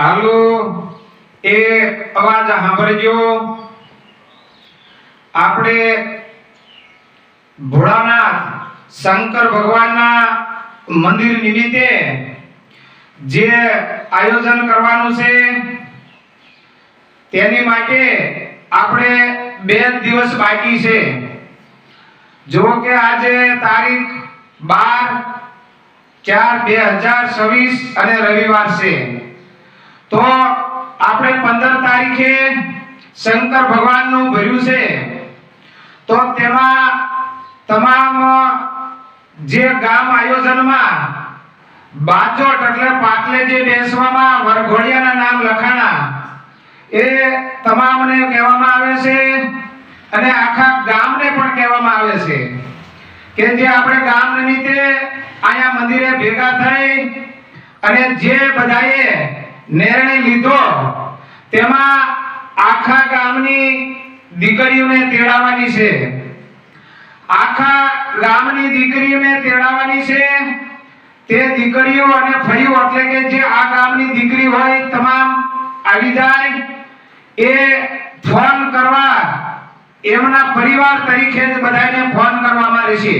હાલો એ અવાજ સાંભળજો। આપણે ભોળાનાથ શંકર ભગવાનના મંદિર નિમિત્તે જે આયોજન કરવાનું છે તેની માટે આપણે 2 દિવસ બાકી છે। જો કે આજે તારીખ 12/4/2026 અને રવિવાર છે, તો આપણે 15 તારીખે શંકર ભગવાનનું ભર્યું છે। તો તેમાં તમામ જે ગામ આયોજનમાં બાજોટ એટલે પાટલે જે બેસવામાં વરઘોડિયાના નામ લખાણા એ તમામને કહેવામાં આવે છે અને આખા ગામને પણ કહેવામાં આવે છે કે જે આપણે ગામ નિમિત્તે આયા મંદિરે ભેગા થઈ અને જે બધાએ નિર્ણય લીધો તેમાં આખા ગામની દીકરીઓને તેડાવવાની છે। આખા ગામની દીકરીઓને તેડાવવાની છે। તે દીકરીઓ અને ફળીઓ એટલે કે જે આ ગામની દીકરી હોય તમામ આવી જાય। એ ફોન કરવા એમના પરિવાર તરીકે જ બધાને ફોન કરવામાં રહેશે।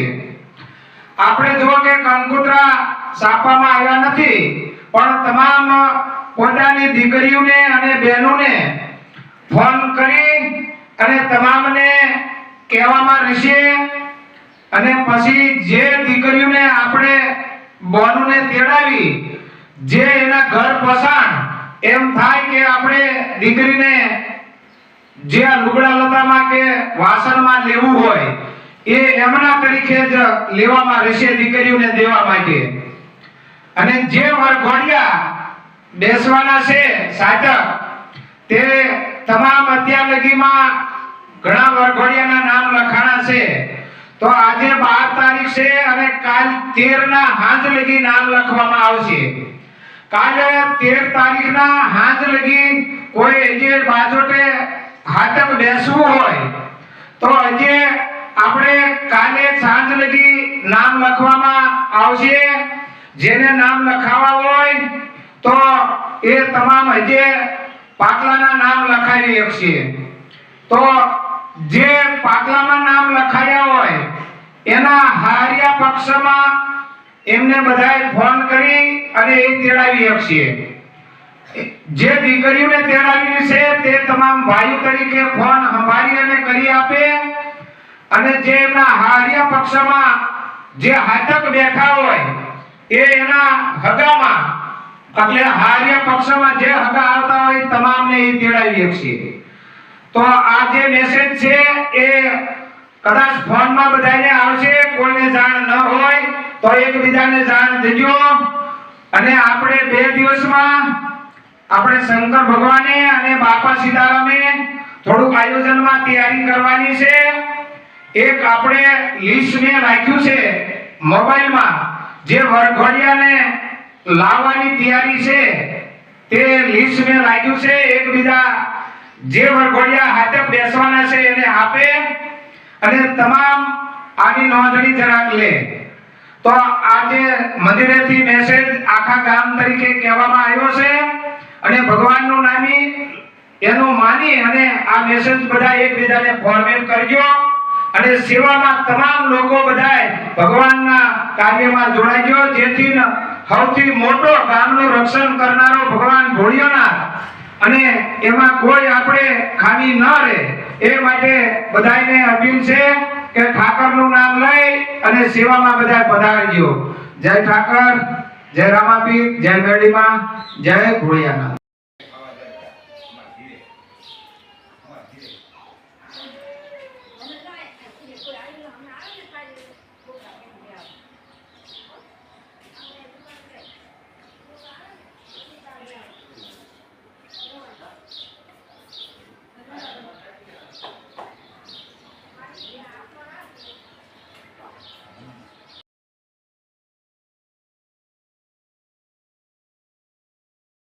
આપણે જો કે કંકોત્રા છાપવામાં આવ્યા નથી, પણ તમામ પોતાની દીકરીઓને અને બહેનોને ફોન કરી અને તમામને કહેવામાં રહેશે। અને પછી જે દીકરીઓને આપણે બોનુને તેડાવી જે એના ઘર પસાણ એમ થાય કે આપણે દીકરીને જે લુગડા લતામાં કે વાસણમાં લેવું હોય એ એમના તરીકે જ લેવામાં રહેશે દીકરીઓને દેવા માટે। અને જે વરઘોડિયા બેસવાના છે સાધક તે તમામ અત્યાર લગીમાં ઘણા વરઘોડિયાના નામ લખાણા છે। તો આજે 12 તારીખ છે અને કાલ 13 ના હાંજ લગી નામ લખવામાં આવશે। કાલે 13 તારીખના હાંજ લગી કોઈ જે બાજોટે હાથક બેસવું હોય તો આજે આપણે કાલે સાંજ લગી નામ લખવામાં આવશે। જેને નામ લખાવા હોય તો એ તમામ હજે પાટલાના નામ લખાવી શકશે। તો જે પાટલામાં નામ લખાયા હોય એના હારિયા પક્ષમાં એમને બધાએ ફોન કરી અને એ તેડાવી શકશે। જે દીકરીઓને તેડાવી છે તે તમામ ભાઈઓ તરીકે ફોન સંભાળી અને કરી આપે। અને જે એમના હારિયા પક્ષમાં જે હાથક બેઠા હોય એ એના હગામાં એટલે હારિયા પક્ષમાં જે હગા આવતા હોય તમામને એ તેડાવી શકશે। તો આ જે મેસેજ છે એ કદાચ ફોનમાં બધાને આવશે, કોઈને જાણ ન હોય તો એકબીજાને જાણ દેજો। અને આપણે 2 દિવસમાં આપણે શંકર ભગવાને અને બાપા સીતારામે થોડુંક આયોજનમાં તૈયારી કરવાની છે। એક આપણે લિસ્ટ મે રાખ્યું છે મોબાઈલમાં, જે વરઘોડિયાને લાવવાની તૈયારી છે તે લિસ્ટ મે રાખ્યું છે। એકબીજા જે વરઘોડિયા હાથે બેસવાના છે એને આપે અને તમામ આની નોંધણી જરાક લે। તો આજે મંદિરેથી મેસેજ આખા ગામ તરીકે કહેવામાં આવ્યો છે અને ભગવાનનું નામી એનું માની અને આ મેસેજ બધા એકબીજાને ફોરવર્ડ કરજો। અને સેવામાં તમામ લોકો બધાય ભગવાનના કાર્યમાં જોડાજો, જેથી સૌથી મોટો ગામનું રક્ષણ કરનારો ભગવાન ભોળિયાનાથ અને એમાં કોઈ આપણે ખામી ન રહે એ માટે બધાને અપીલ છે કે ઠાકરનું નામ લઈ અને સેવામાં બધા પધારજો। જય ઠાકર, જય રામાપીર, જય મેડીમાં, જય ભોળિયાનાથ।